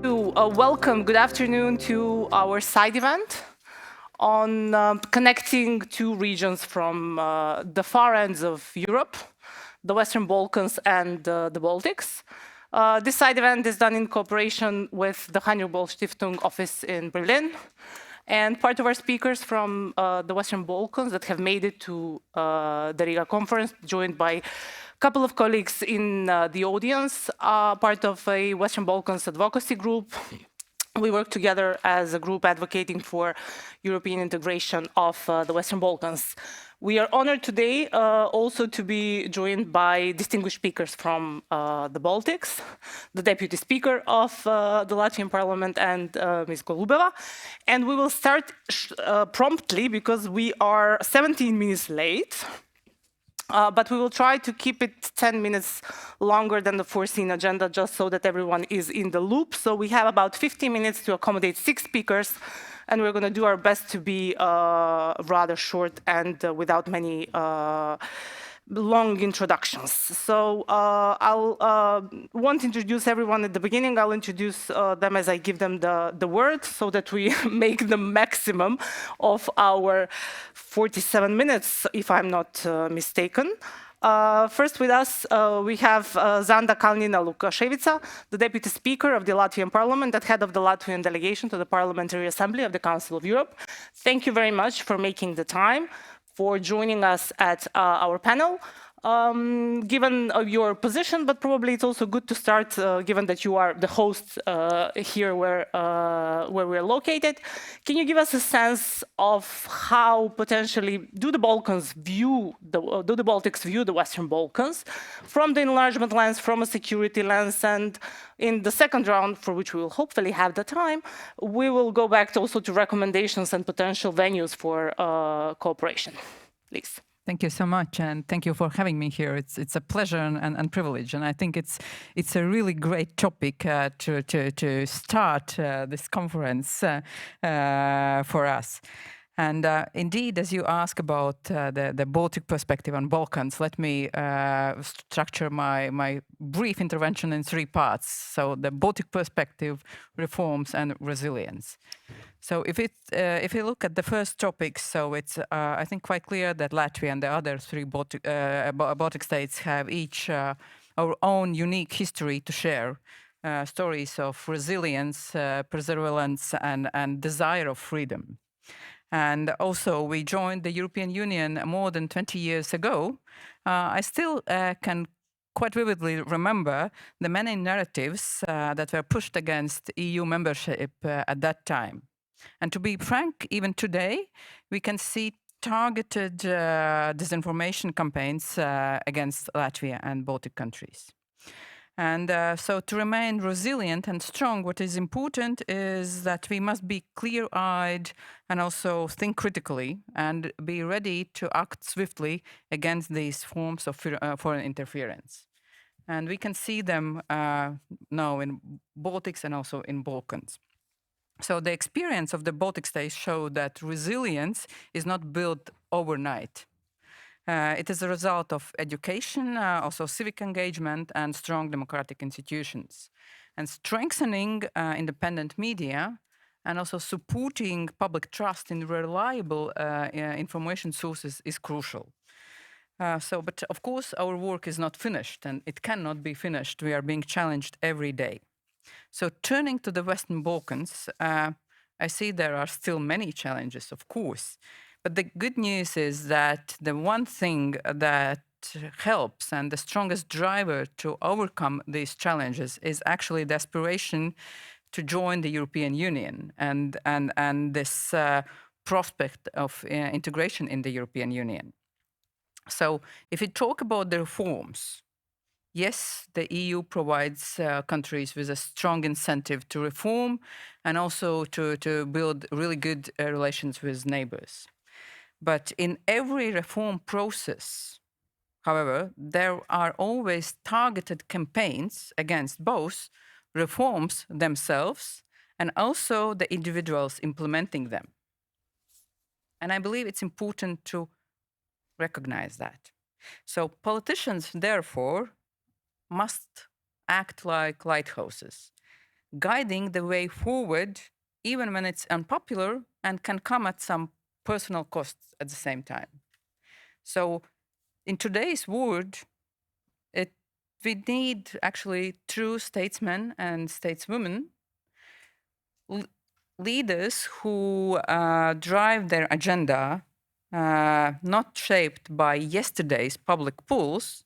Welcome, good afternoon to our side event on connecting two regions from the far ends of Europe, the Western Balkans and the Baltics. This side event is done in cooperation with the Heinrich Böll Stiftung office in Berlin. And part of our speakers from the Western Balkans that have made it to the Riga conference, joined by couple of colleagues in the audience, part of a Western Balkans advocacy group. We work together as a group advocating for European integration of the Western Balkans. We are honored today also to be joined by distinguished speakers from the Baltics, the Deputy Speaker of the Latvian Parliament and Ms. Golubeva. And we will start promptly because we are 17 minutes late. But we will try to keep it 10 minutes longer than the foreseen agenda, just so that everyone is in the loop. So we have about 50 minutes to accommodate 6 speakers, and we're going to do our best to be rather short and without many long introductions. So I'll want to introduce everyone at the beginning. I'll introduce them as I give them the word so that we make the maximum of our 47 minutes, if I'm not mistaken. First with us, we have Zanda Kalnina Lukaševica, the Deputy Speaker of the Latvian Parliament and head of the Latvian delegation to the Parliamentary Assembly of the Council of Europe. Thank you very much for making the time, for joining us at our panel. Given your position, but probably it's also good to start, given that you are the host here where we're located. Can you give us a sense of how potentially do the Baltics view the Western Balkans from the enlargement lens, from a security lens, and in the second round, for which we will hopefully have the time, we will go back also to recommendations and potential venues for cooperation. Please. Thank you so much, and thank you for having me here. It's a pleasure and privilege, and I think it's a really great topic to start this conference for us. And indeed, as you ask about the Baltic perspective on Balkans, let me structure my brief intervention in 3 parts. So the Baltic perspective, reforms, and resilience. So if you look at the first topic, so it's I think quite clear that Latvia and the other 3 Baltic states have each our own unique history to share, stories of resilience, perseverance, and desire of freedom. And also, we joined the European Union more than 20 years ago. I still can quite vividly remember the many narratives that were pushed against EU membership at that time. And to be frank, even today, we can see targeted disinformation campaigns against Latvia and Baltic countries. And so to remain resilient and strong, what is important is that we must be clear-eyed and also think critically and be ready to act swiftly against these forms of foreign interference. And we can see them now in Baltics and also in Balkans. So the experience of the Baltic states show that resilience is not built overnight. It is a result of education, also civic engagement, and strong democratic institutions. And strengthening independent media and also supporting public trust in reliable information sources is crucial. But of course, our work is not finished, and it cannot be finished. We are being challenged every day. So turning to the Western Balkans, I see there are still many challenges, of course. But the good news is that the one thing that helps and the strongest driver to overcome these challenges is actually the aspiration to join the European Union and this prospect of integration in the European Union. So if we talk about the reforms, yes, the EU provides countries with a strong incentive to reform and also to build really good relations with neighbors. But in every reform process, however, there are always targeted campaigns against both reforms themselves and also the individuals implementing them. And I believe it's important to recognize that. So politicians, therefore, must act like lighthouses. guiding the way forward, even when it's unpopular and can come at some personal costs at the same time. So in today's world, we need actually true statesmen and stateswomen, leaders who drive their agenda, not shaped by yesterday's public pools,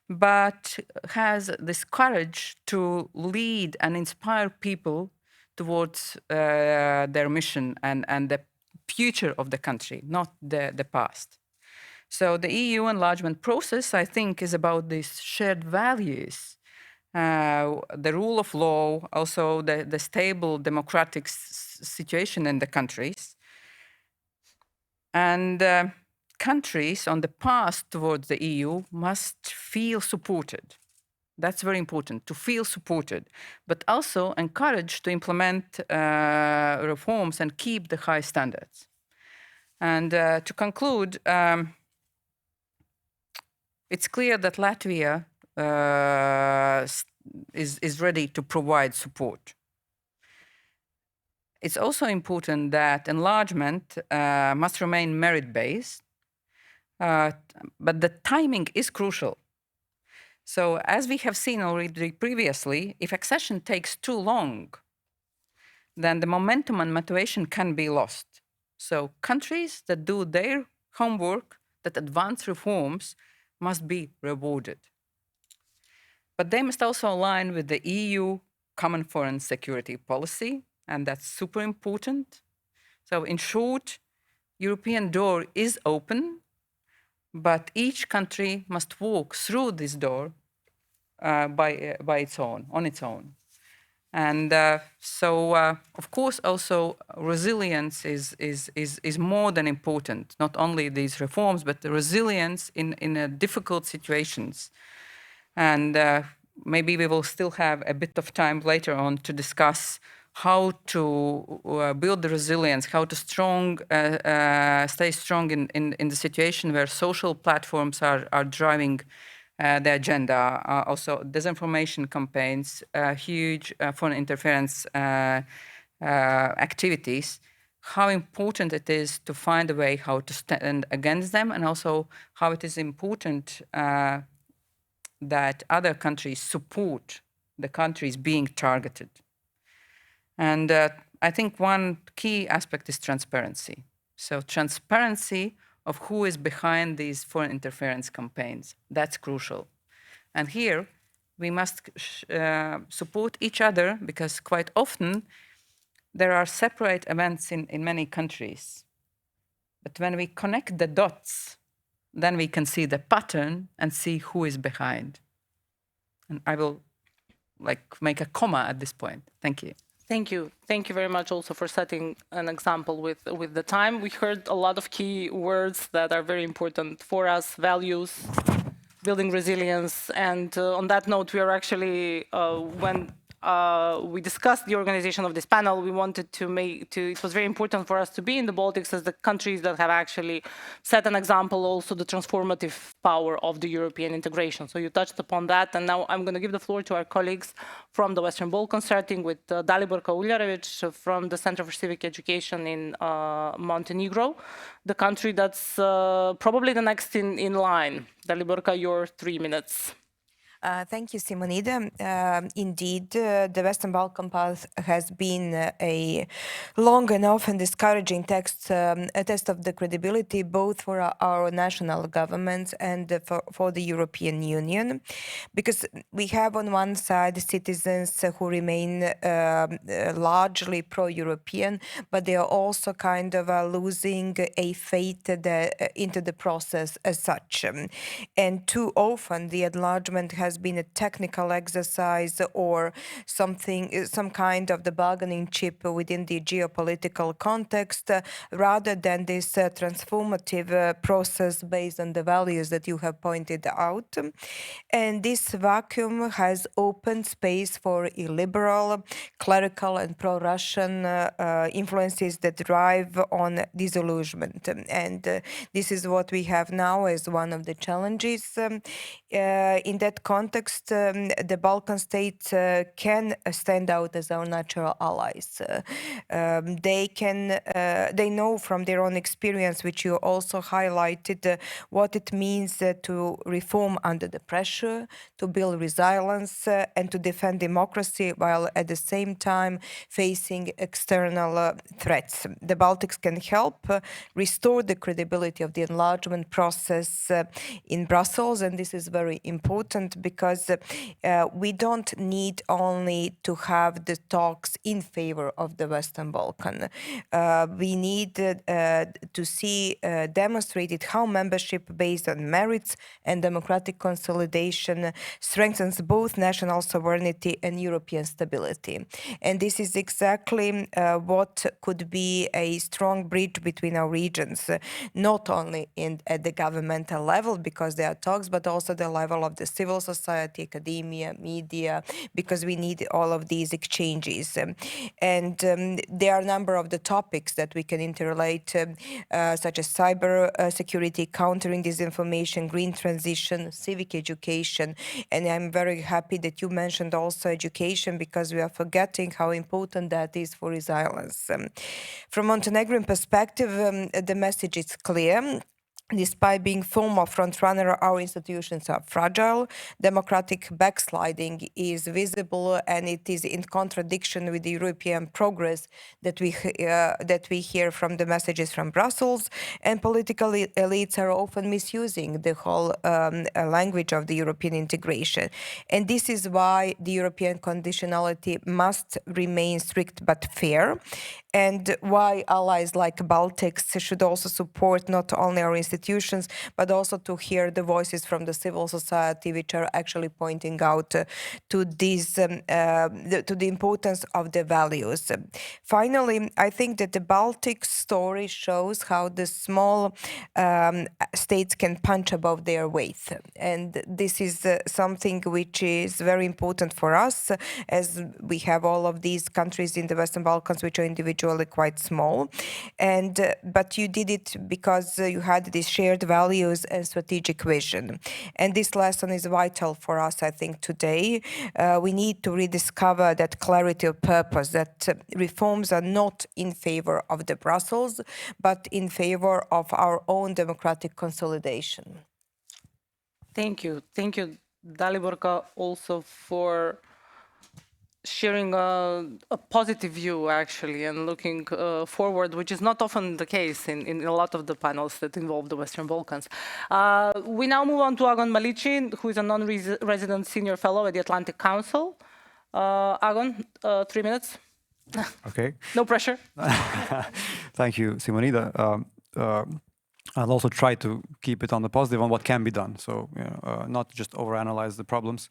but has this courage to lead and inspire people towards their mission and the future of the country, not the past. So the EU enlargement process, I think, is about these shared values, the rule of law, also the stable democratic situation in the countries. And countries on the path towards the EU must feel supported. That's very important, to feel supported, but also encouraged to implement reforms and keep the high standards. And to conclude, it's clear that Latvia is ready to provide support. It's also important that enlargement must remain merit-based, but the timing is crucial. So as we have seen already previously, if accession takes too long, then the momentum and motivation can be lost. So countries that do their homework, that advance reforms, must be rewarded. But they must also align with the EU common foreign security policy, and that's super important. So in short, European door is open, but each country must walk through this door by its own, on its own. And of course, also resilience is more than important. Not only these reforms, but the resilience in difficult situations. And maybe we will still have a bit of time later on to discuss how to build the resilience, how to stay strong in the situation where social platforms are driving the agenda. Also, disinformation campaigns, huge foreign interference activities, how important it is to find a way how to stand against them, and also how it is important that other countries support the countries being targeted. And I think one key aspect is transparency. So transparency of who is behind these foreign interference campaigns, that's crucial. And here, we must support each other, because quite often there are separate events in many countries. But when we connect the dots, then we can see the pattern and see who is behind. And I will make a comma at this point. Thank you. Thank you. Thank you very much also for setting an example with the time. We heard a lot of key words that are very important for us: values, building resilience. And on that note, we are actually, when we discussed the organization of this panel, we wanted it was very important for us to be in the Baltics as the countries that have actually set an example, also the transformative power of the European integration. So you touched upon that, and now I'm going to give the floor to our colleagues from the Western Balkans, starting with Dalibor Kauliarevic from the Center for Civic Education in Montenegro, the country that's probably the next in line. Daliborka, your 3 minutes. Thank you, Simonida. Indeed, the Western Balkan path has been a long enough and discouraging a test of the credibility, both for our national governments and for the European Union, because we have on one side citizens who remain largely pro-European, but they are also kind of losing a faith into the process as such. And too often the enlargement has been a technical exercise or some kind of the bargaining chip within the geopolitical context, rather than this transformative process based on the values that you have pointed out. And this vacuum has opened space for illiberal, clerical and pro-Russian influences that drive on disillusionment. And this is what we have now as one of the challenges. In that context, context, the Balkan states can stand out as our natural allies. They know from their own experience, which you also highlighted, what it means to reform under the pressure, to build resilience, and to defend democracy while at the same time facing external threats. The Baltics can help restore the credibility of the enlargement process in Brussels, and this is very important because we don't need only to have the talks in favor of the Western Balkan. We need to see demonstrated how membership based on merits and democratic consolidation strengthens both national sovereignty and European stability. And this is exactly what could be a strong bridge between our regions, not only at the governmental level, because there are talks, but also the level of the civil society, academia, media, because we need all of these exchanges. And there are a number of the topics that we can interrelate, such as cyber security, countering disinformation, green transition, civic education. And I'm very happy that you mentioned also education, because we are forgetting how important that is for resilience. From Montenegrin perspective, the message is clear. Despite being former frontrunner, our institutions are fragile. Democratic backsliding is visible, and it is in contradiction with the European progress that we hear from the messages from Brussels. And political elites are often misusing the whole language of the European integration. And this is why the European conditionality must remain strict but fair, and why allies like Baltics should also support not only our institutions, but also to hear the voices from the civil society, which are actually pointing out to this, to the importance of the values. Finally, I think that the Baltic story shows how the small states can punch above their weight. And this is something which is very important for us, as we have all of these countries in the Western Balkans, which are individually quite small. And but you did it because you had these shared values and strategic vision. And this lesson is vital for us, I think, today. We need to rediscover that clarity of purpose, that reforms are not in favor of the Brussels, but in favor of our own democratic consolidation. Thank you. Thank you, Daliborka, also for sharing a positive view, actually, and looking forward, which is not often the case in a lot of the panels that involve the Western Balkans. We now move on to Agon Malici, who is a non-resident senior fellow at the Atlantic Council. Agon, 3 minutes. Okay. No pressure. Thank you, Simonida. I'll also try to keep it on the positive on what can be done, so not just overanalyze the problems.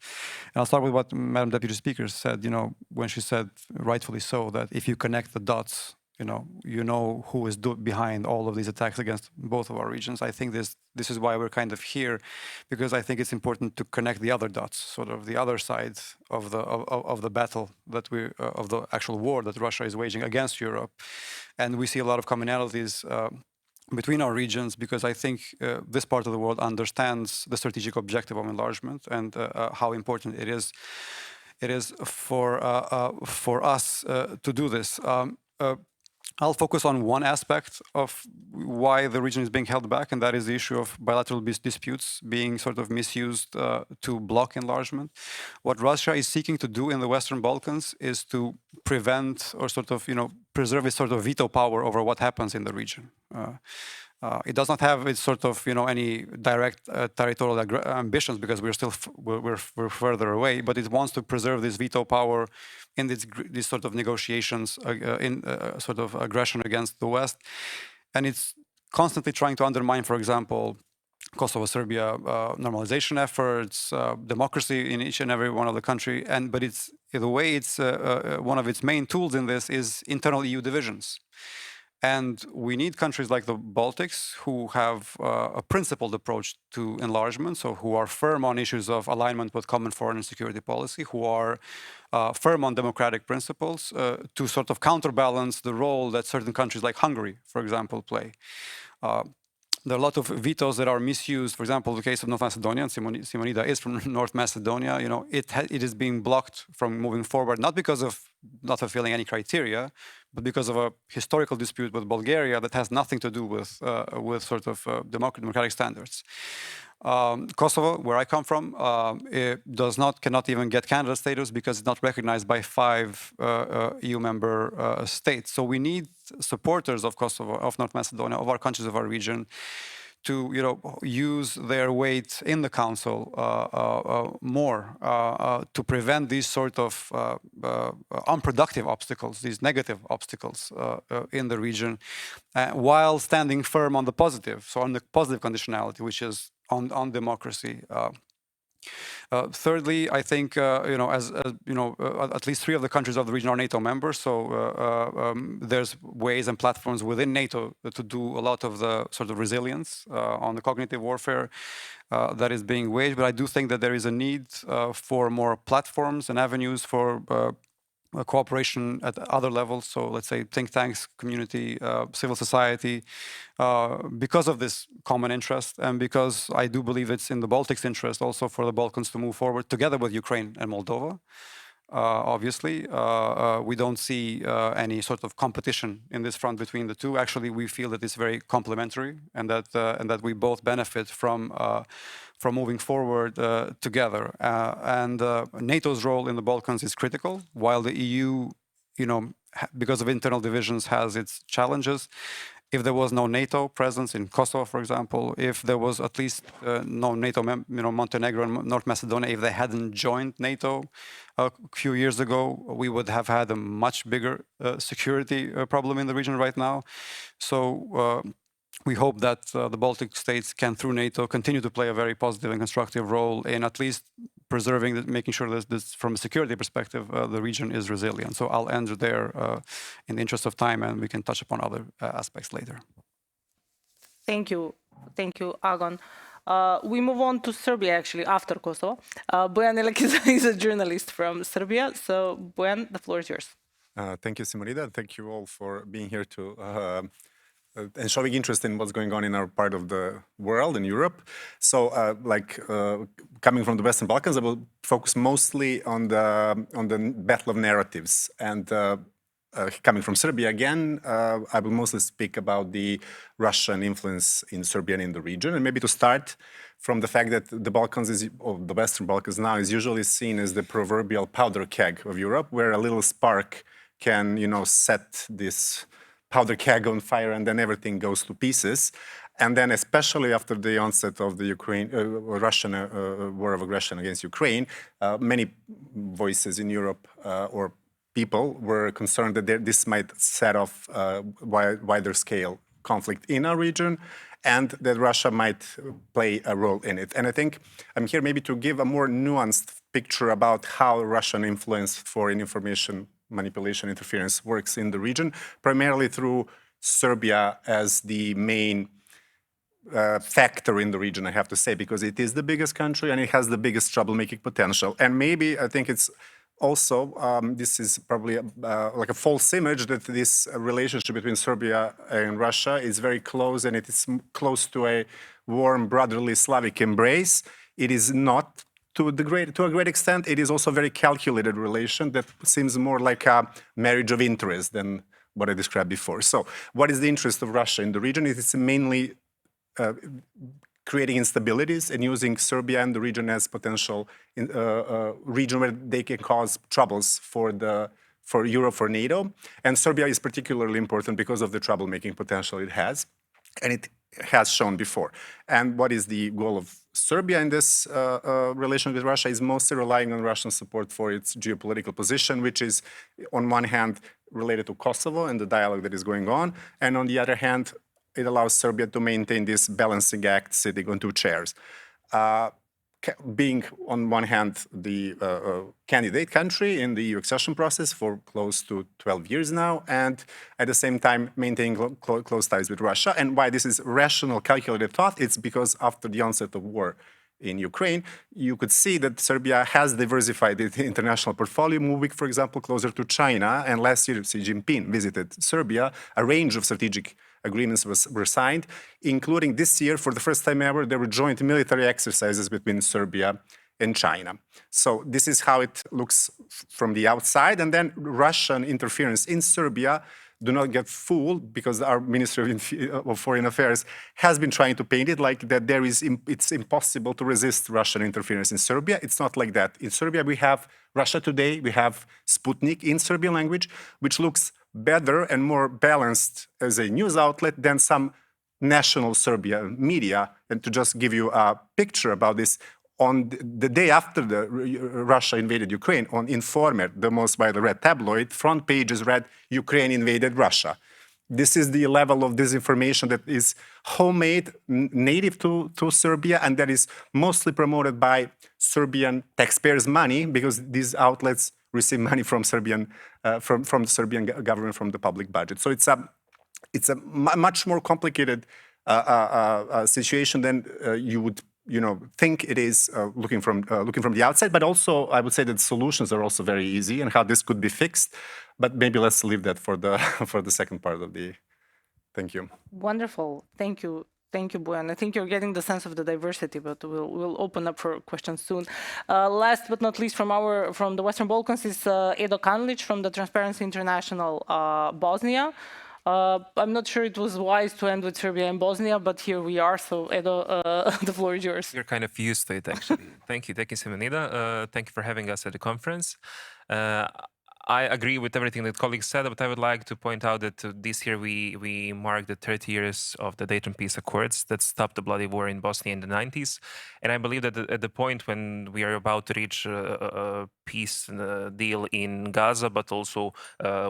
And I'll start with what Madam Deputy Speaker said, when she said, rightfully so, that if you connect the dots, you know who is behind all of these attacks against both of our regions. I think this is why we're kind of here, because I think it's important to connect the other dots, sort of the other side of the battle that of the actual war that Russia is waging against Europe. And we see a lot of commonalities between our regions, because I think this part of the world understands the strategic objective of enlargement and how important it is for us to do this. I'll focus on one aspect of why the region is being held back, and that is the issue of bilateral disputes being sort of misused to block enlargement. What Russia is seeking to do in the Western Balkans is to prevent or sort of, preserve its sort of veto power over what happens in the region. It does not have its sort of, any direct territorial ambitions, because we're still we're further away. But it wants to preserve this veto power in these sort of negotiations, in sort of aggression against the West, and it's constantly trying to undermine, for example, Kosovo-Serbia normalization efforts, democracy in each and every one of the country, but it's the way it's one of its main tools in this is internal EU divisions. And we need countries like the Baltics who have a principled approach to enlargement, so who are firm on issues of alignment with common foreign and security policy, who are firm on democratic principles, to sort of counterbalance the role that certain countries like Hungary, for example, play. there are a lot of vetoes that are misused. For example, the case of North Macedonia, and Simonida is from North Macedonia. You know, it is being blocked from moving forward, not because of not fulfilling any criteria, but because of a historical dispute with Bulgaria that has nothing to do with sort of democratic standards. Kosovo, where I come from, it cannot even get candidate status because it's not recognized by 5 EU member states. So we need supporters of Kosovo, of North Macedonia, of our countries, of our region, to use their weight in the council more to prevent these sort of unproductive obstacles, these negative obstacles in the region, while standing firm on the positive, so on the positive conditionality, which is on democracy. Thirdly, I think at least 3 of the countries of the region are NATO members, so there's ways and platforms within NATO to do a lot of the sort of resilience on the cognitive warfare that is being waged. But I do think that there is a need for more platforms and avenues for cooperation at other levels, so let's say think tanks, community, civil society, because of this common interest, and because I do believe it's in the Baltics' interest also for the Balkans to move forward together with Ukraine and Moldova. Obviously, we don't see any sort of competition in this front between the two. Actually, we feel that it's very complementary, and that we both benefit from moving forward together. And NATO's role in the Balkans is critical, while the EU, because of internal divisions, has its challenges. If there was no NATO presence in Kosovo, for example, if there was at least no NATO, Montenegro and North Macedonia, if they hadn't joined NATO a few years ago, we would have had a much bigger security problem in the region right now. So we hope that the Baltic states can, through NATO, continue to play a very positive and constructive role in at least preserving, making sure that this, from a security perspective, the region is resilient. So I'll end there in the interest of time, and we can touch upon other aspects later. Thank you, Agon. We move on to Serbia, actually, after Kosovo. Bojan Ilić is a journalist from Serbia. So, Bojan, the floor is yours. Thank you, Simonida. Thank you all for being here and showing interest in what's going on in our part of the world, in Europe. So, coming from the Western Balkans, I will focus mostly on the battle of narratives. And coming from Serbia again, I will mostly speak about the Russian influence in Serbia and in the region. And maybe to start from the fact that the Balkans the Western Balkans now is usually seen as the proverbial powder keg of Europe, where a little spark can, set this powder keg on fire, and then everything goes to pieces. And then, especially after the onset of the Russian war of aggression against Ukraine, many voices in Europe or people were concerned that this might set off wider scale conflict in our region, and that Russia might play a role in it. And I think I'm here maybe to give a more nuanced picture about how Russian influence foreign information manipulation interference works in the region, primarily through Serbia as the main factor in the region, I have to say, because it is the biggest country and it has the biggest troublemaking potential. And maybe I think it's also, this is probably like a false image that this relationship between Serbia and Russia is very close, and it is close to a warm, brotherly Slavic embrace. It is not. To a great extent, it is also a very calculated relation that seems more like a marriage of interest than what I described before. So what is the interest of Russia in the region? It is mainly creating instabilities and using Serbia and the region as potential region where they can cause troubles for Europe, for NATO. And Serbia is particularly important because of the troublemaking potential it has, and it has shown before. And what is the goal of Serbia in this relation with Russia is mostly relying on Russian support for its geopolitical position, which is on one hand related to Kosovo and the dialogue that is going on, and on the other hand, it allows Serbia to maintain this balancing act sitting on 2 chairs. Being on one hand the candidate country in the EU accession process for close to 12 years now, and at the same time maintaining close ties with Russia. And why this is rational, calculated thought, it's because after the onset of war in Ukraine, you could see that Serbia has diversified its international portfolio, moving, for example, closer to China. And last year, Xi Jinping visited Serbia. A range of strategic agreements were signed, including this year, for the first time ever, there were joint military exercises between Serbia and China. So this is how it looks from the outside. And then Russian interference in Serbia, do not get fooled, because our Ministry of Foreign Affairs has been trying to paint it like that it's impossible to resist Russian interference in Serbia. It's not like that. In Serbia, we have Russia Today, we have Sputnik in Serbian language, which looks better and more balanced as a news outlet than some national Serbian media. And to just give you a picture about this, on the day after Russia invaded Ukraine, on Informer, the most widely read tabloid, front pages read, "Ukraine invaded Russia." This is the level of disinformation that is homemade, native to Serbia, and that is mostly promoted by Serbian taxpayers' money, because these outlets receive money from from the Serbian government, from the public budget. So it's a much more complicated situation than you would think it is looking from the outside. But also, I would say that solutions are also very easy, and how this could be fixed. But maybe let's leave that for the second part of the. Thank you. Wonderful. Thank you. Thank you, Bojan. I think you're getting the sense of the diversity, but we'll open up for questions soon. Last but not least, from the Western Balkans is Edo Kanlic from the Transparency International Bosnia. I'm not sure it was wise to end with Serbia and Bosnia, but here we are. So, Edo, the floor is yours. You're kind of used to it, actually. Thank you, Simonida. Thank you for having us at the conference. I agree with everything that colleagues said, but I would like to point out that this year we mark the 30 years of the Dayton Peace Accords that stopped the bloody war in Bosnia in the 90s. And I believe that at the point when we are about to reach a peace deal in Gaza, but also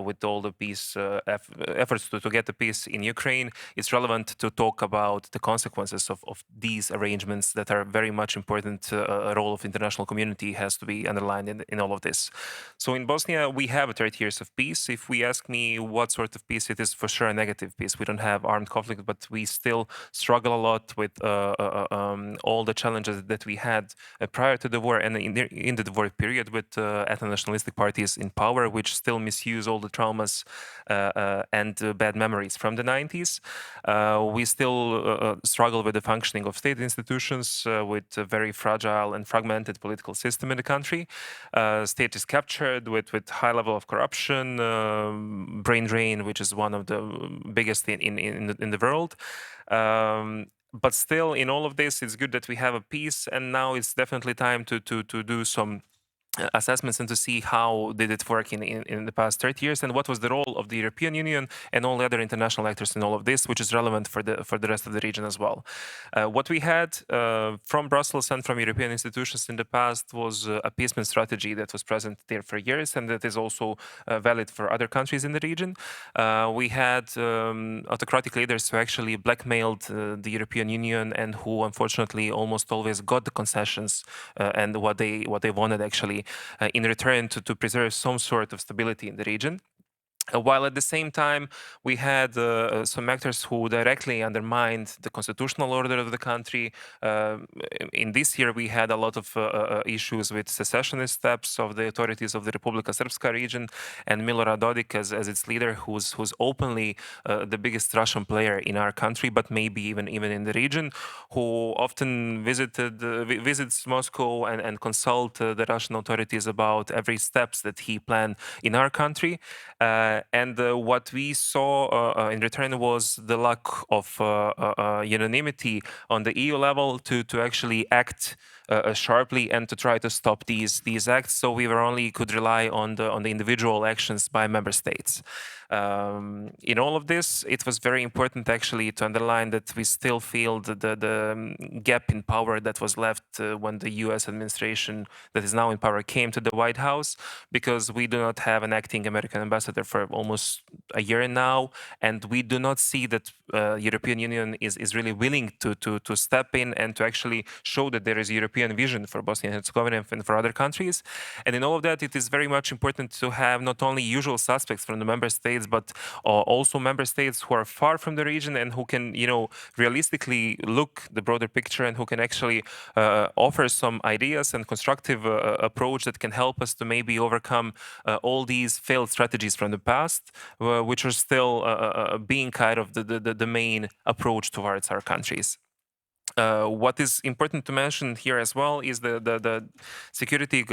with all the peace efforts to get the peace in Ukraine, it's relevant to talk about the consequences of these arrangements that are very much important. A role of international community has to be underlined in all of this. So in Bosnia, we have 30 years of peace. If we ask me what sort of peace, it is for sure a negative peace. We don't have armed conflict, but we still struggle a lot with all the challenges that we had prior to the war and in the war period, with ethno-nationalistic parties in power, which still misuse all the traumas and bad memories from the 90s. We still struggle with the functioning of state institutions, with a very fragile and fragmented political system in the country. State is captured with high level of corruption, brain drain, which is one of the biggest in the world. But still, in all of this, it's good that we have a peace, and now it's definitely time to do some assessments and to see how did it work in the past 30 years, and what was the role of the European Union and all the other international actors in all of this, which is relevant for the rest of the region as well. What we had from Brussels and from European institutions in the past was a appeasement strategy that was present there for years, and that is also valid for other countries in the region. We had autocratic leaders who actually blackmailed the European Union, and who unfortunately almost always got the concessions and what they wanted actually in return to preserve some sort of stability in the region. While at the same time, we had some actors who directly undermined the constitutional order of the country. In this year, we had a lot of issues with secessionist steps of the authorities of the Republika Srpska region, and Milorad Dodik as its leader, who's openly the biggest Russian player in our country, but maybe even in the region, who often visits Moscow and consult the Russian authorities about every steps that he planned in our country. And what we saw in return was the lack of unanimity on the EU level to actually act sharply and to try to stop these acts. So we could rely on the individual actions by member states. In all of this, it was very important actually to underline that we still feel the gap in power that was left when the US administration that is now in power came to the White House, because we do not have an acting American ambassador for almost a year now, and we do not see that European Union is really willing to step in and to actually show that there is a European vision for Bosnia and Herzegovina and for other countries. And in all of that, it is very much important to have not only usual suspects from the member states, but also member states who are far from the region and who can, realistically look the broader picture, and who can actually offer some ideas and constructive approach that can help us to maybe overcome all these failed strategies from the past, which are still being kind of the main approach towards our countries. What is important to mention here as well is the security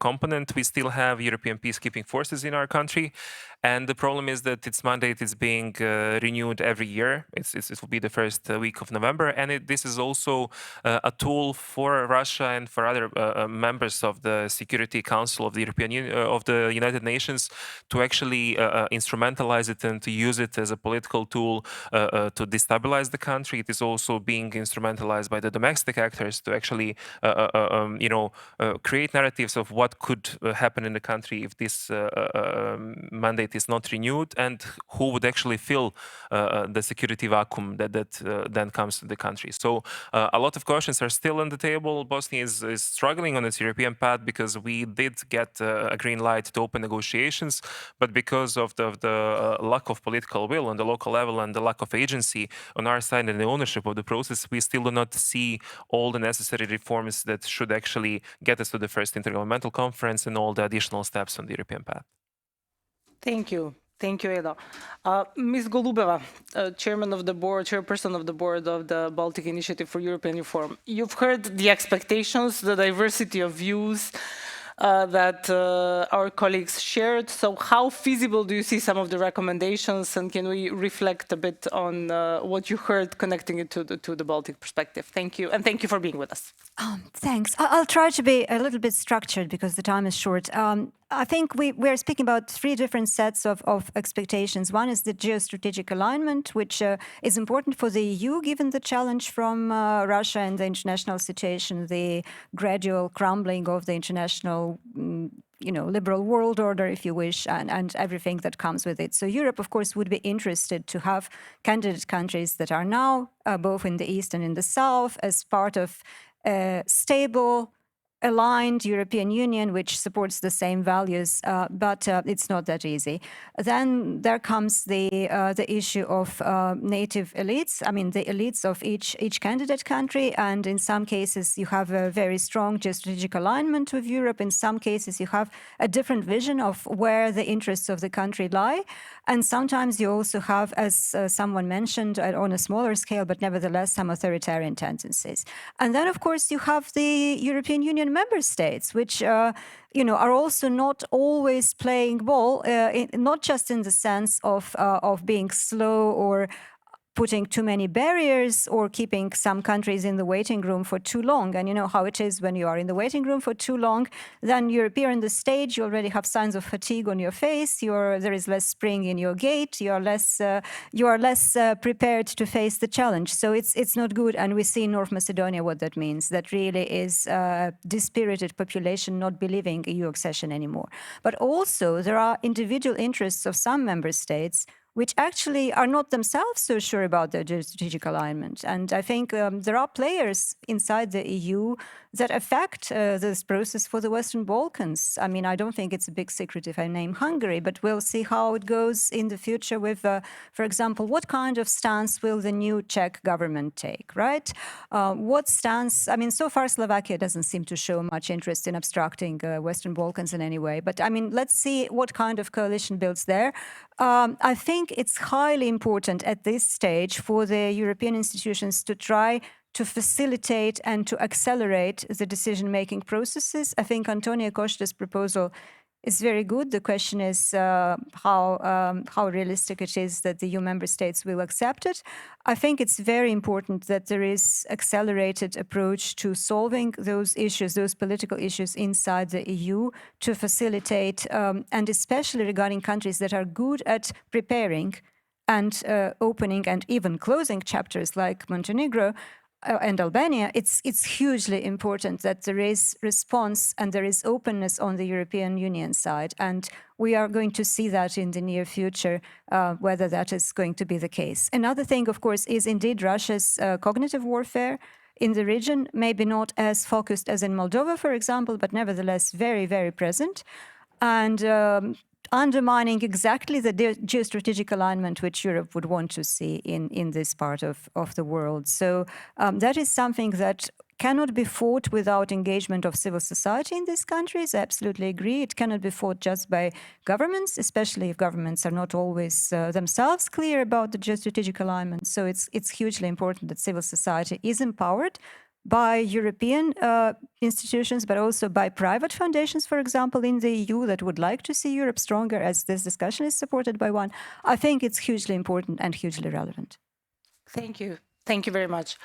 component. We still have European peacekeeping forces in our country, and the problem is that its mandate is being renewed every year. It will be the first week of November, and this is also a tool for Russia and for other members of the Security Council of the European Union, of the United Nations, to actually instrumentalize it and to use it as a political tool to destabilize the country. It is also being instrumentalized by the domestic actors to actually, create narratives of what could happen in the country if this mandate is not renewed, and who would actually fill the security vacuum that then comes to the country. So a lot of questions are still on the table. Bosnia is struggling on its European path because we did get a green light to open negotiations, but because of the lack of political will on the local level and the lack of agency on our side and the ownership of the process, we still do not see all the necessary reforms that should actually get us to the first intergovernmental conference and all the additional steps on the European path. Thank you. Thank you, Eda. Ms. Golubeva, chairperson of the board of the Baltic Initiative for European Reform. You've heard the expectations, the diversity of views that our colleagues shared. So how feasible do you see some of the recommendations, and can we reflect a bit on what you heard, connecting it to the Baltic perspective? Thank you, and thank you for being with us. Thanks. I'll try to be a little bit structured because the time is short. I think we're speaking about three different sets of expectations. One is the geostrategic alignment, which is important for the EU, given the challenge from Russia and the international situation, the gradual crumbling of the international liberal world order, if you wish, and everything that comes with it. So Europe, of course, would be interested to have candidate countries that are now both in the east and in the south as part of a stable, aligned European Union, which supports the same values, but it's not that easy. Then there comes the issue of native elites. I mean, the elites of each candidate country, and in some cases you have a very strong geostrategic alignment with Europe. In some cases you have a different vision of where the interests of the country lie, and sometimes you also have, as someone mentioned, on a smaller scale, but nevertheless some authoritarian tendencies. And then, of course, you have the European Union member states, which are also not always playing ball, not just in the sense of being slow or putting too many barriers or keeping some countries in the waiting room for too long. And you know how it is when you are in the waiting room for too long, then you appear on the stage, you already have signs of fatigue on your face, there is less spring in your gait, you are less prepared to face the challenge. So it's not good. And we see in North Macedonia what that means. That really is a dispirited population not believing EU accession anymore. But also there are individual interests of some member states which actually are not themselves so sure about their geostrategic alignment. And I think there are players inside the EU that affect this process for the Western Balkans. I mean, I don't think it's a big secret if I name Hungary, but we'll see how it goes in the future with, for example, what kind of stance will the new Czech government take, right? What stance, I mean, so far Slovakia doesn't seem to show much interest in obstructing Western Balkans in any way, but I mean, let's see what kind of coalition builds there. I think it's highly important at this stage for the European institutions to try to facilitate and to accelerate the decision-making processes. I think Antonio Costa's proposal is very good. The question is how realistic it is that the EU member states will accept it. I think it's very important that there is accelerated approach to solving those issues, those political issues inside the EU, to facilitate, and especially regarding countries that are good at preparing and opening and even closing chapters like Montenegro and Albania. It's hugely important that there is response and there is openness on the European Union side. And we are going to see that in the near future, whether that is going to be the case. Another thing, of course, is indeed Russia's cognitive warfare in the region, maybe not as focused as in Moldova, for example, but nevertheless very, very present. And undermining exactly the geostrategic alignment which Europe would want to see in this part of the world. So that is something that cannot be fought without engagement of civil society in these countries. I absolutely agree. It cannot be fought just by governments, especially if governments are not always themselves clear about the geostrategic alignment. So it's hugely important that civil society is empowered by European institutions, but also by private foundations, for example, in the EU that would like to see Europe stronger, as this discussion is supported by one. I think it's hugely important and hugely relevant. Thank you. Thank you very much.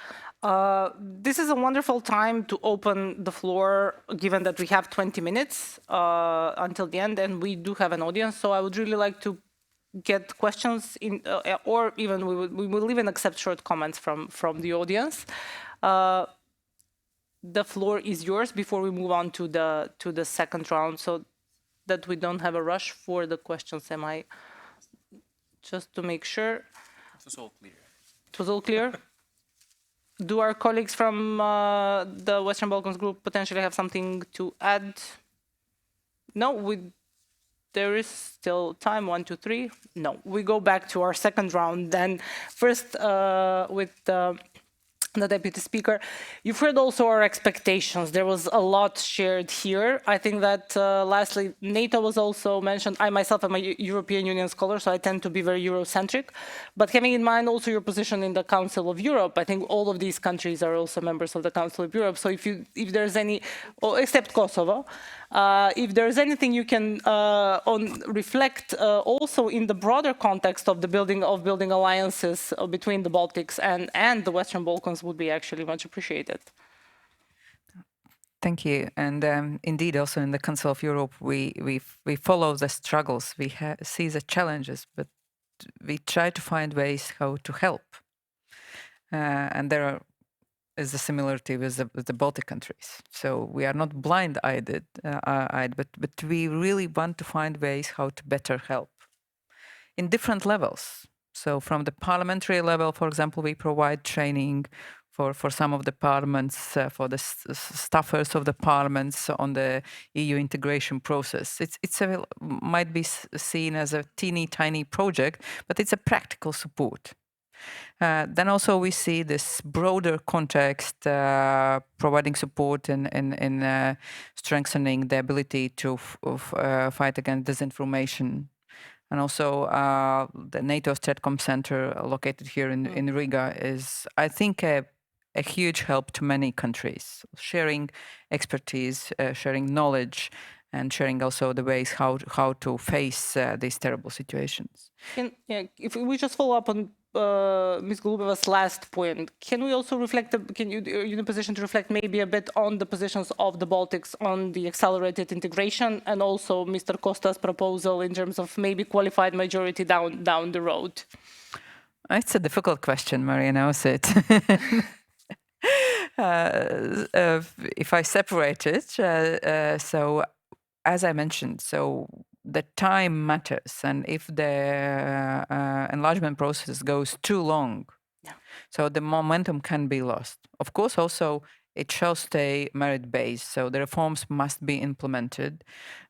This is a wonderful time to open the floor, given that we have 20 minutes until the end, and we do have an audience. So I would really like to get questions in, or even we will even accept short comments from the audience. The floor is yours before we move on to the second round, so that we don't have a rush for the questions. Am I just to make sure? It was all clear. It was all clear. Do our colleagues from the Western Balkans group potentially have something to add? No, there is still time. 1, 2, 3. No, we go back to our second round. Then first with the Deputy Speaker. You've heard also our expectations. There was a lot shared here. I think that lastly, NATO was also mentioned. I myself am a European Union scholar, so I tend to be very Eurocentric. But having in mind also your position in the Council of Europe, I think all of these countries are also members of the Council of Europe. So if there's any, except Kosovo, if there's anything you can reflect also in the broader context of the building alliances between the Baltics and the Western Balkans would be actually much appreciated. Thank you. And indeed, also in the Council of Europe, we follow the struggles, we see the challenges, but we try to find ways how to help. And there is a similarity with the Baltic countries. So we are not blind-eyed, but we really want to find ways how to better help in different levels. So from the parliamentary level, for example, we provide training for some of the parliaments, for the staffers of the parliaments on the EU integration process. It's might be seen as a teeny tiny project, but it's a practical support. Then also we see this broader context, providing support in strengthening the ability to fight against disinformation. And also the NATO STRATCOM Center located here in Riga is, I think, a huge help to many countries, sharing expertise, sharing knowledge, and sharing also the ways how to face these terrible situations. If we just follow up on Ms. Golubeva's last point, can we also reflect, are you in a position to reflect maybe a bit on the positions of the Baltics on the accelerated integration and also Mr. Costa's proposal in terms of maybe qualified majority down the road? It's a difficult question, Maria knows it. If I separate it, so as I mentioned, so the time matters, and if the enlargement process goes too long, so the momentum can be lost. Of course, also it shall stay merit-based, so the reforms must be implemented.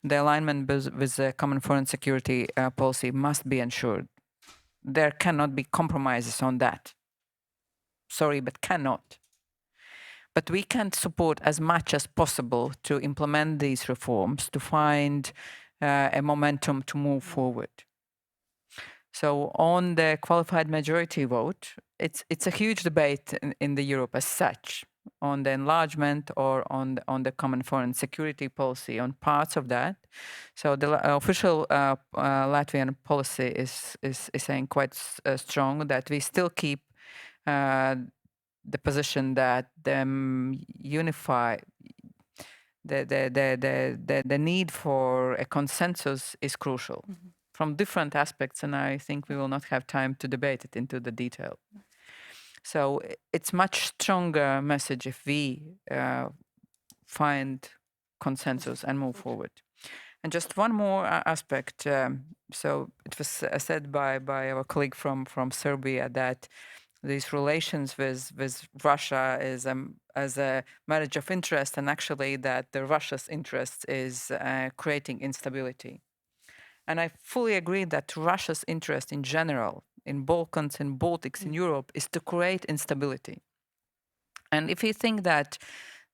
The alignment with the common foreign security policy must be ensured. There cannot be compromises on that. Sorry, but cannot. But we can support as much as possible to implement these reforms, to find a momentum to move forward. So on the qualified majority vote, it's a huge debate in the Europe as such, on the enlargement or on the common foreign security policy, on parts of that. So the official Latvian policy is saying quite strong that we still keep the position that the need for a consensus is crucial from different aspects, and I think we will not have time to debate it into the detail. So it's much stronger message if we find consensus and move forward. And just one more aspect. So it was said by our colleague from Serbia that these relations with Russia is as a marriage of interest, and actually that the Russia's interest is creating instability. And I fully agree that Russia's interest in general, in Balkans, in Baltics, in Europe, is to create instability. And if you think that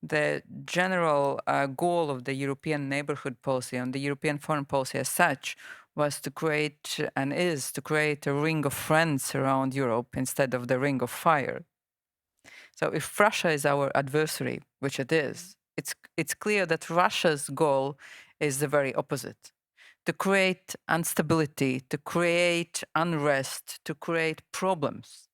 the general goal of the European neighborhood policy and the European foreign policy as such was to create and is to create a ring of friends around Europe instead of the ring of fire. So if Russia is our adversary, which it is, it's clear that Russia's goal is the very opposite: to create instability, to create unrest, to create problems.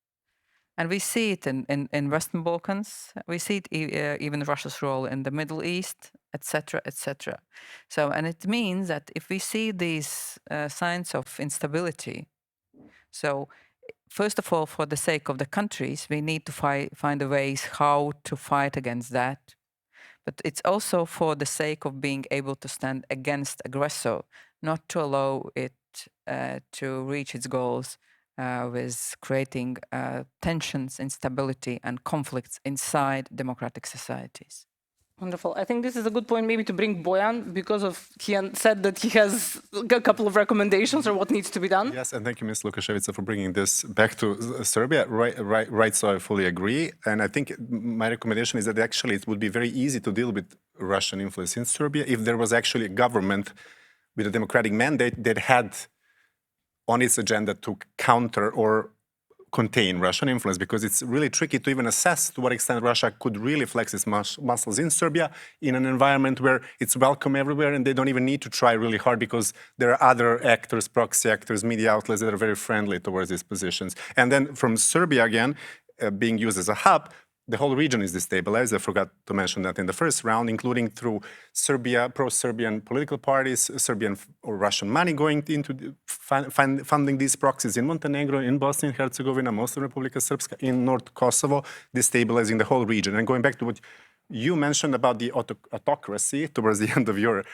And we see it in Western Balkans. We see it even Russia's role in the Middle East, etc., etc. So, and it means that if we see these signs of instability, so first of all, for the sake of the countries, we need to find a ways how to fight against that. But it's also for the sake of being able to stand against aggressor, not to allow it to reach its goals with creating tensions, instability, and conflicts inside democratic societies. Wonderful. I think this is a good point maybe to bring Bojan, because he said that he has a couple of recommendations or what needs to be done. Yes, and thank you, Ms. Lukashevitsa, for bringing this back to Serbia. Right, so I fully agree. And I think my recommendation is that actually it would be very easy to deal with Russian influence in Serbia if there was actually a government with a democratic mandate that had on its agenda to counter or contain Russian influence, because it's really tricky to even assess to what extent Russia could really flex its muscles in Serbia in an environment where it's welcome everywhere and they don't even need to try really hard because there are other actors, proxy actors, media outlets that are very friendly towards these positions. And then from Serbia again, being used as a hub, the whole region is destabilized. I forgot to mention that in the first round, including through Serbia, pro-Serbian political parties, Serbian or Russian money going into funding these proxies in Montenegro, in Bosnia and Herzegovina, most of Republika Srpska, in North Kosovo, destabilizing the whole region. And going back to what you mentioned about the autocracy towards the end of your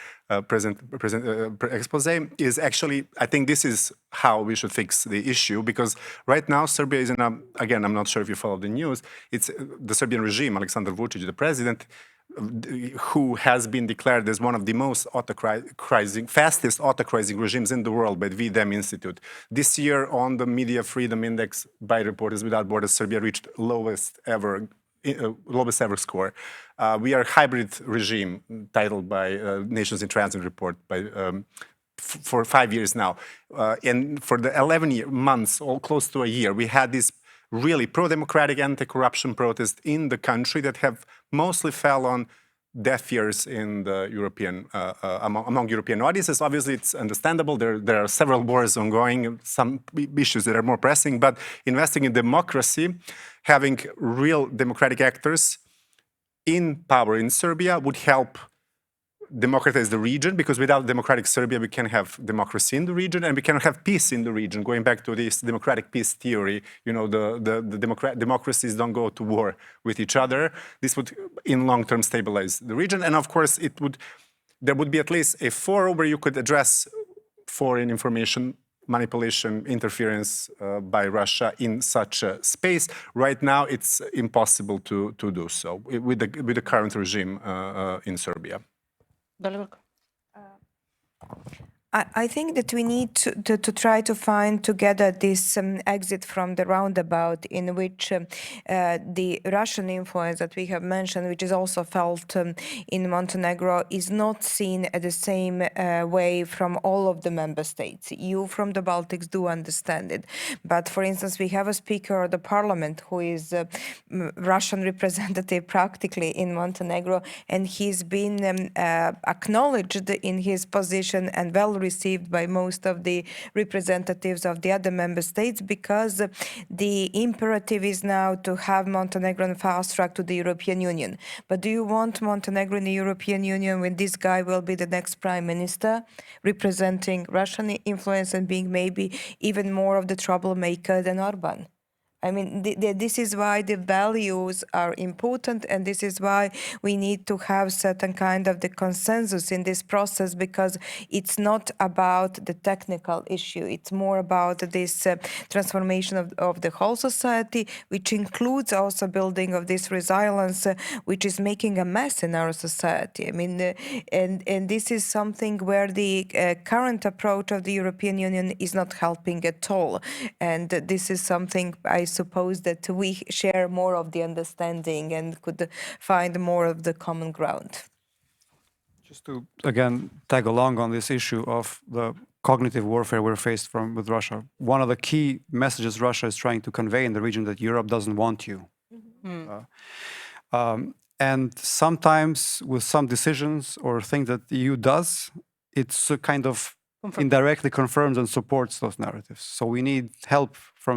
expose is actually, I think this is how we should fix the issue, because right now Serbia is in a, again, I'm not sure if you follow the news, it's the Serbian regime, Aleksandar Vučić, the president, who has been declared as one of the most fastest autocratic regimes in the world by the V-Dem Institute. This year on the Media Freedom Index by Reporters Without Borders, Serbia reached lowest ever score. We are a hybrid regime, titled by Nations in Transit report for 5 years now. And for the 11 months, or close to a year, we had this really pro-democratic anti-corruption protests in the country that have mostly fell on deaf ears in the European, among European audiences. Obviously, it's understandable. There are several wars ongoing, some issues that are more pressing, but investing in democracy, having real democratic actors in power in Serbia would help democratize the region, because without democratic Serbia, we can have democracy in the region and we can have peace in the region. Going back to this democratic peace theory, you know, the democracies don't go to war with each other. This would, in long term, stabilize the region. And of course, there would be at least a forum where you could address foreign information manipulation, interference by Russia in such a space. Right now, it's impossible to do so with the current regime in Serbia. I think that we need to try to find together this exit from the roundabout, in which the Russian influence that we have mentioned, which is also felt in Montenegro, is not seen at the same way from all of the member states. You from the Baltics do understand it. But for instance, we have a speaker of the parliament who is a Russian representative practically in Montenegro, and he's been acknowledged in his position and well received by most of the representatives of the other member states, because the imperative is now to have Montenegro on fast track to the European Union. But do you want Montenegro in the European Union when this guy will be the next prime minister, representing Russian influence and being maybe even more of the troublemaker than Orban? I mean, this is why the values are important, and this is why we need to have certain kind of the consensus in this process, because it's not about the technical issue. It's more about this transformation of the whole society, which includes also building of this resilience, which is making a mess in our society. I mean, and this is something where the current approach of the European Union is not helping at all. And this is something I suppose that we share more of the understanding and could find more of the common ground. Just to, again, tag along on this issue of the cognitive warfare we're faced with Russia. One of the key messages Russia is trying to convey in the region that Europe doesn't want you. And sometimes with some decisions or things that the EU does, it's a kind of indirectly confirms and supports those narratives. So we need help from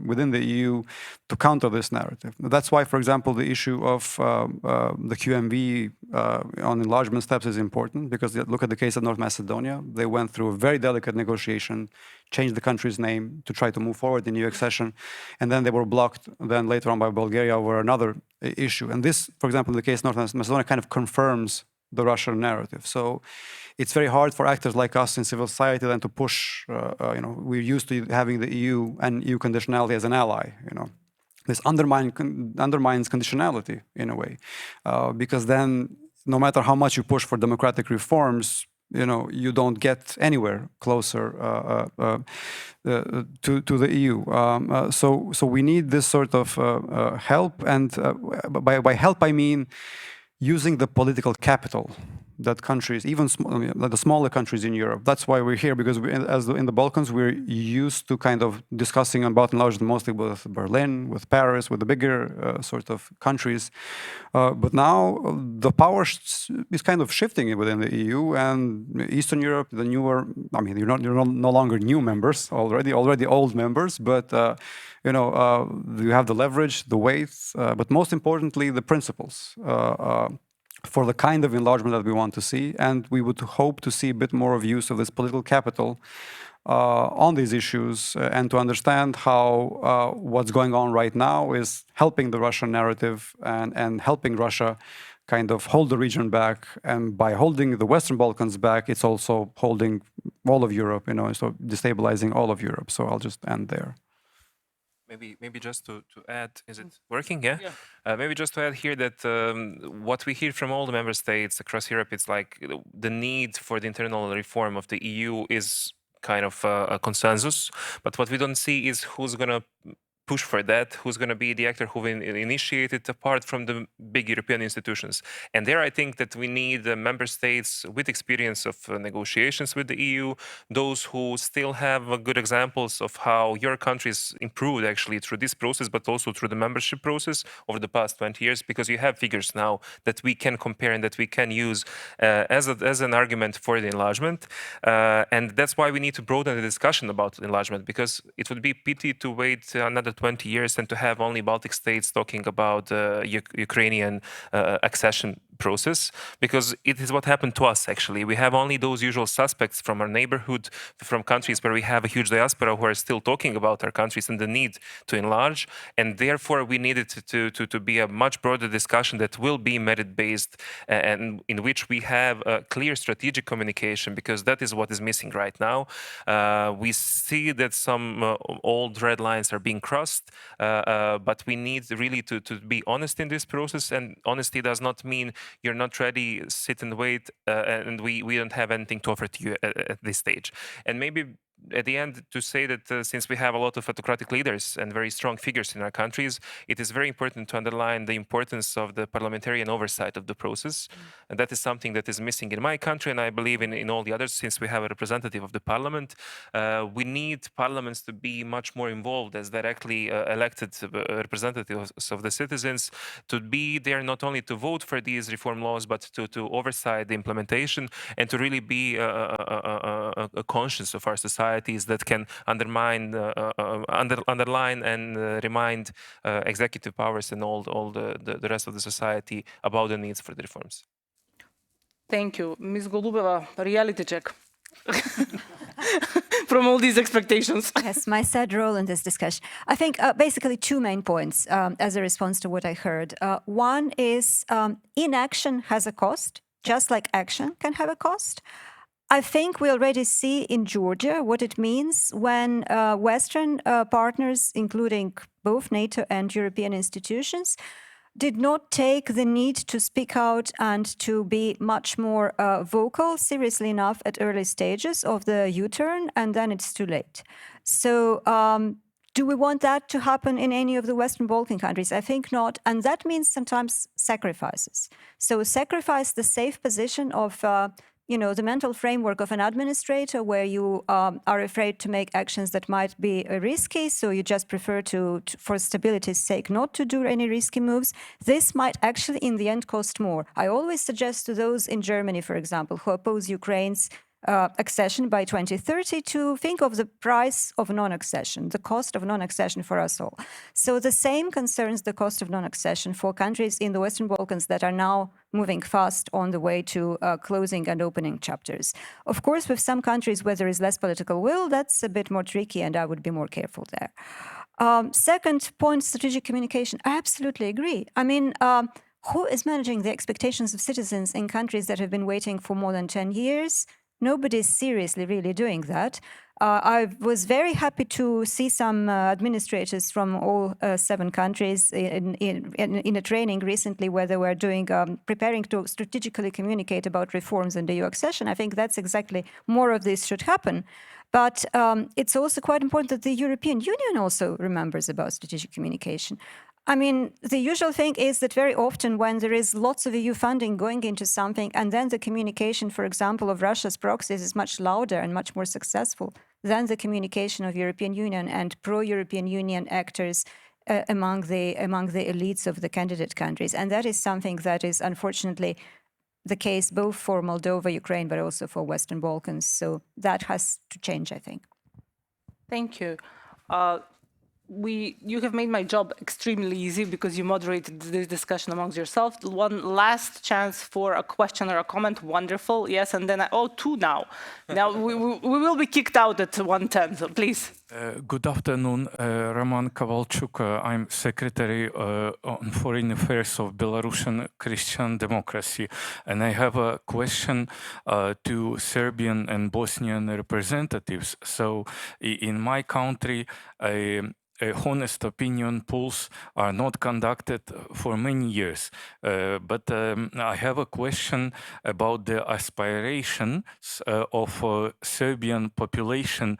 within the EU to counter this narrative. That's why, for example, the issue of the QMV on enlargement steps is important, because look at the case of North Macedonia. They went through a very delicate negotiation, changed the country's name to try to move forward in EU accession, and then they were blocked then later on by Bulgaria over another issue. And this, for example, in the case of North Macedonia, kind of confirms the Russian narrative. So it's very hard for actors like us in civil society then to push, we're used to having the EU and EU conditionality as an ally, This undermines conditionality in a way, because then no matter how much you push for democratic reforms, you don't get anywhere closer to the EU. So we need this sort of help, and by help I mean using the political capital that countries, even the smaller countries in Europe. That's why we're here, because in the Balkans, we're used to kind of discussing about enlargement mostly with Berlin, with Paris, with the bigger sort of countries. But now the power is kind of shifting within the EU, and Eastern Europe, the newer, you're no longer new members, already old members, but you have the leverage, the weight, but most importantly, the principles for the kind of enlargement that we want to see. And we would hope to see a bit more of use of this political capital on these issues, and to understand how what's going on right now is helping the Russian narrative and helping Russia kind of hold the region back. And by holding the Western Balkans back, it's also holding all of Europe, so destabilizing all of Europe. So I'll just end there. Maybe just to add, is it working? Yeah. Maybe just to add here that what we hear from all the member states across Europe, it's like the need for the internal reform of the EU is kind of a consensus. But what we don't see is who's going to push for that, who's going to be the actor who will initiate it apart from the big European institutions. And there I think that we need member states with experience of negotiations with the EU, those who still have good examples of how your countries improved actually through this process, but also through the membership process over the past 20 years, because you have figures now that we can compare and that we can use as an argument for the enlargement. And that's why we need to broaden the discussion about enlargement, because it would be pity to wait another 20 years and to have only Baltic states talking about Ukrainian accession process, because it is what happened to us actually. We have only those usual suspects from our neighborhood, from countries where we have a huge diaspora who are still talking about our countries and the need to enlarge, and therefore we needed to be a much broader discussion that will be merit-based and in which we have a clear strategic communication, because that is what is missing right now. We see that some old red lines are being crossed, but we need really to be honest in this process, and honesty does not mean you're not ready, sit and wait, and we don't have anything to offer to you at this stage. And maybe at the end to say that since we have a lot of autocratic leaders and very strong figures in our countries, it is very important to underline the importance of the parliamentarian oversight of the process. And that is something that is missing in my country, and I believe in all the others, since we have a representative of the parliament. We need parliaments to be much more involved as directly elected representatives of the citizens, to be there not only to vote for these reform laws, but to oversight the implementation and to really be a conscience of our society that can underline and remind executive powers and all the rest of the society about the needs for the reforms. Thank you. Ms. Golubeva, reality check. From all these expectations. Yes, my sad role in this discussion. I think basically two main points as a response to what I heard. One is inaction has a cost, just like action can have a cost. I think we already see in Georgia what it means when Western partners, including both NATO and European institutions, did not take the need to speak out and to be much more vocal, seriously enough, at early stages of the U-turn, and then it's too late. So Do we want that to happen in any of the Western Balkan countries? I think not. And that means sometimes sacrifices. So sacrifice the safe position of, the mental framework of an administrator where you are afraid to make actions that might be risky. So you just prefer to, for stability's sake, not to do any risky moves. This might actually, in the end, cost more. I always suggest to those in Germany, for example, who oppose Ukraine's accession by 2030 to think of the price of non-accession, the cost of non-accession for us all. So the same concerns the cost of non-accession for countries in the Western Balkans that are now moving fast on the way to closing and opening chapters. Of course, with some countries where there is less political will, that's a bit more tricky, and I would be more careful there. Second point, strategic communication. I absolutely agree. I mean, who is managing the expectations of citizens in countries that have been waiting for more than 10 years? Nobody is seriously really doing that. I was very happy to see some administrators from all 7 countries in a training recently where they were doing preparing to strategically communicate about reforms in the EU accession. I think that's exactly more of this should happen. But it's also quite important that the European Union also remembers about strategic communication. I mean, the usual thing is that very often when there is lots of EU funding going into something and then the communication, for example, of Russia's proxies is much louder and much more successful than the communication of European Union and pro-European Union actors among the elites of the candidate countries. And that is something that is unfortunately the case both for Moldova, Ukraine, but also for Western Balkans. So that has to change, I think. Thank you. You have made my job extremely easy because you moderated this discussion amongst yourself. One last chance for a question or a comment. Wonderful. Yes, and then two now. Now we will be kicked out at 1:10. So please. Good afternoon, Roman Kovalchuk. I'm Secretary on Foreign Affairs of Belarusian Christian Democracy, and I have a question to Serbian and Bosnian representatives. So, in my country, honest opinion polls are not conducted for many years, but I have a question about the aspirations of Serbian population,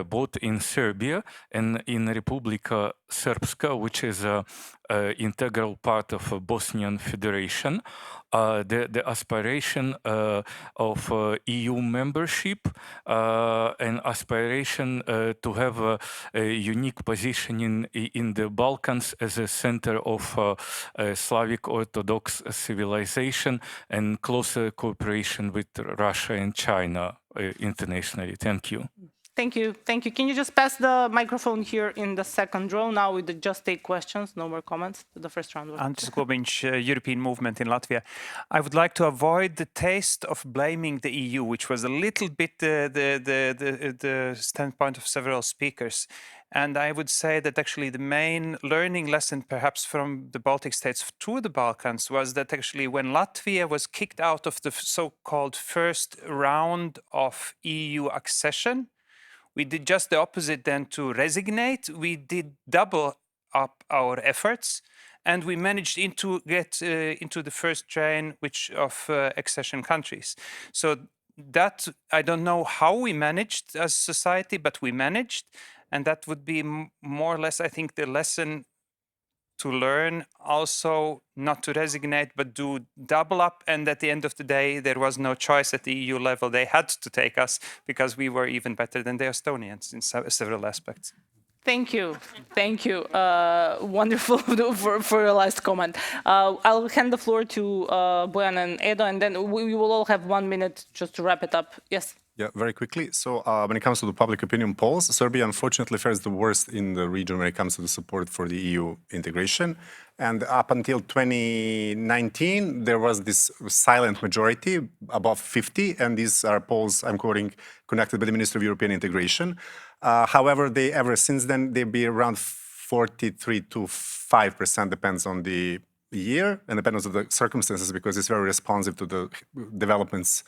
both in Serbia and in Republika Srpska, which is an integral part of Bosnian Federation. The aspiration of EU membership and aspiration to have a unique position in the Balkans as a center of Slavic Orthodox civilization and closer cooperation with Russia and China internationally. Thank you. Thank you. Thank you. Can you just pass the microphone here in the second row? Now we just take questions, no more comments. The first round. Antis Gobiņš, European Movement in Latvia. I would like to avoid the taste of blaming the EU, which was a little bit the standpoint of several speakers. And I would say that actually the main learning lesson perhaps from the Baltic states to the Balkans was that actually when Latvia was kicked out of the so-called first round of EU accession, we did just the opposite than to resignate. We did double up our efforts, and we managed to get into the first train of accession countries. So that, I don't know how we managed as a society, but we managed. And that would be more or less, I think, the lesson to learn also not to resignate, but do double up. And at the end of the day, there was no choice at the EU level. They had to take us because we were even better than the Estonians in several aspects. Thank you. Thank you. Wonderful for your last comment. I'll hand the floor to Bojan and Edo, and then we will all have 1 minute just to wrap it up. Yes. Yeah, very quickly. So when it comes to the public opinion polls, Serbia unfortunately fares the worst in the region when it comes to the support for the EU integration. And up until 2019, there was this silent majority above 50. And these are polls, I'm quoting, conducted by the Minister of European Integration. However, ever since then, they've been around 43 to 5%, depends on the year and depends on the circumstances, because it's very responsive to the developments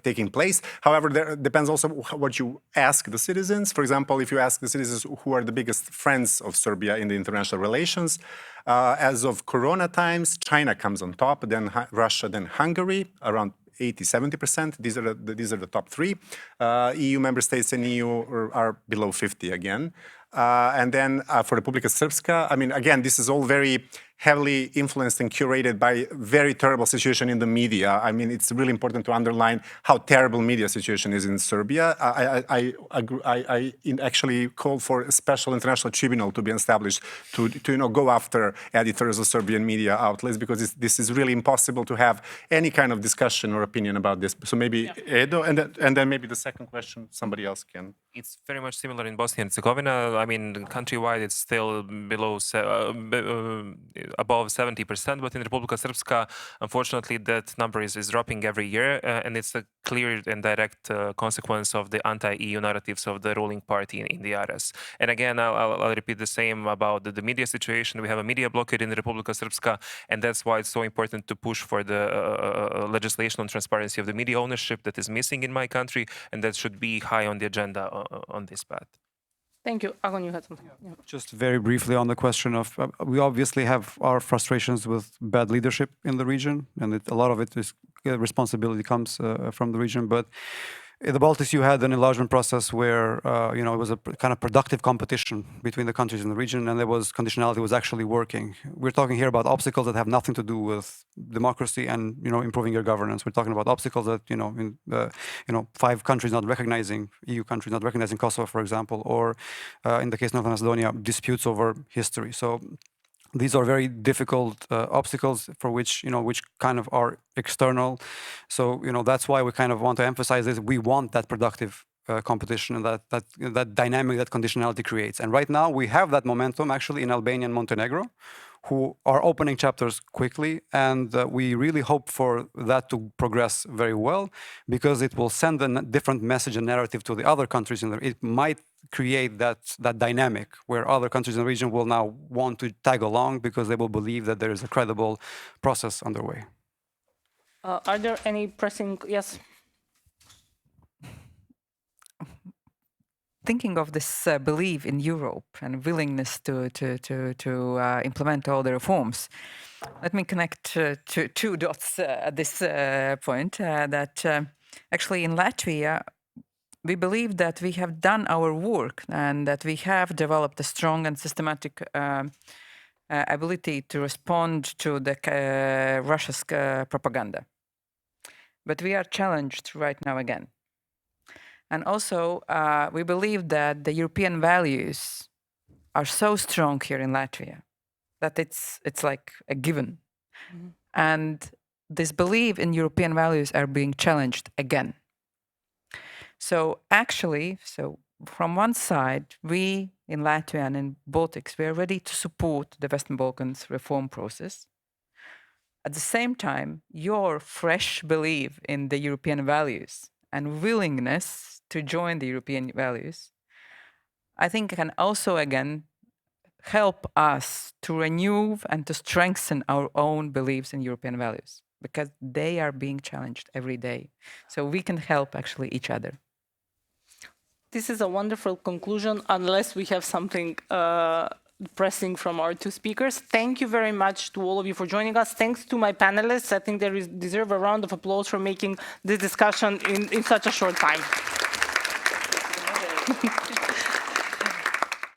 taking place. However, there depends also what you ask the citizens. For example, if you ask the citizens who are the biggest friends of Serbia in the international relations, as of Corona times, China comes on top, then Russia, then Hungary, around 80–70%. These are the top three. EU member states and EU are below 50 again. And then for Republika Srpska, I mean, again, this is all very heavily influenced and curated by very terrible situation in the media. I mean, it's really important to underline how terrible media situation is in Serbia. I actually call for a special international tribunal to be established to go after editors of Serbian media outlets, because this is really impossible to have any kind of discussion or opinion about this. So maybe Edo, and then maybe the second question somebody else can. It's very much similar in Bosnia and Herzegovina. I mean, countrywide, it's still below above 70%, but in Republika Srpska, unfortunately, that number is dropping every year, and it's a clear and direct consequence of the anti-EU narratives of the ruling party in the RS. And again, I'll repeat the same about the media situation. We have a media blockade in the Republika Srpska, and that's why it's so important to push for the legislation on transparency of the media ownership that is missing in my country, and that should be high on the agenda on this path. Thank you. Agon, you had something. Yeah. Just very briefly on the question of, we obviously have our frustrations with bad leadership in the region, and a lot of it is responsibility comes from the region. But in the Baltics, you had an enlargement process where it was a kind of productive competition between the countries in the region, and there was conditionality was actually working. We're talking here about obstacles that have nothing to do with democracy and improving your governance. We're talking about obstacles that in 5 countries not recognizing EU countries not recognizing Kosovo, for example, or in the case of North Macedonia, disputes over history. So these are very difficult obstacles for which kind of are external. So that's why we kind of want to emphasize this. We want that productive competition and that dynamic that conditionality creates. And right now we have that momentum actually in Albania and Montenegro, who are opening chapters quickly, and we really hope for that to progress very well, because it will send a different message and narrative to the other countries. It might create that dynamic where other countries in the region will now want to tag along because they will believe that there is a credible process underway. Are there any pressing? Yes. Thinking of this belief in Europe and willingness to implement all the reforms, let me connect to 2 dots at this point. That actually in Latvia, we believe that we have done our work and that we have developed a strong and systematic ability to respond to the Russia's propaganda. But we are challenged right now again. And also, we believe that the European values are so strong here in Latvia that it's like a given. Mm-hmm. And this belief in European values are being challenged again. So actually, from one side, we in Latvia and in Baltics, we are ready to support the Western Balkans reform process. At the same time, your fresh belief in the European values and willingness to join the European values, I think can also, again, help us to renew and to strengthen our own beliefs in European values, because they are being challenged every day. So we can help actually each other. This is a wonderful conclusion, unless we have something pressing from our 2 speakers. Thank you very much to all of you for joining us. Thanks to my panelists. I think they deserve a round of applause for making this discussion in such a short time.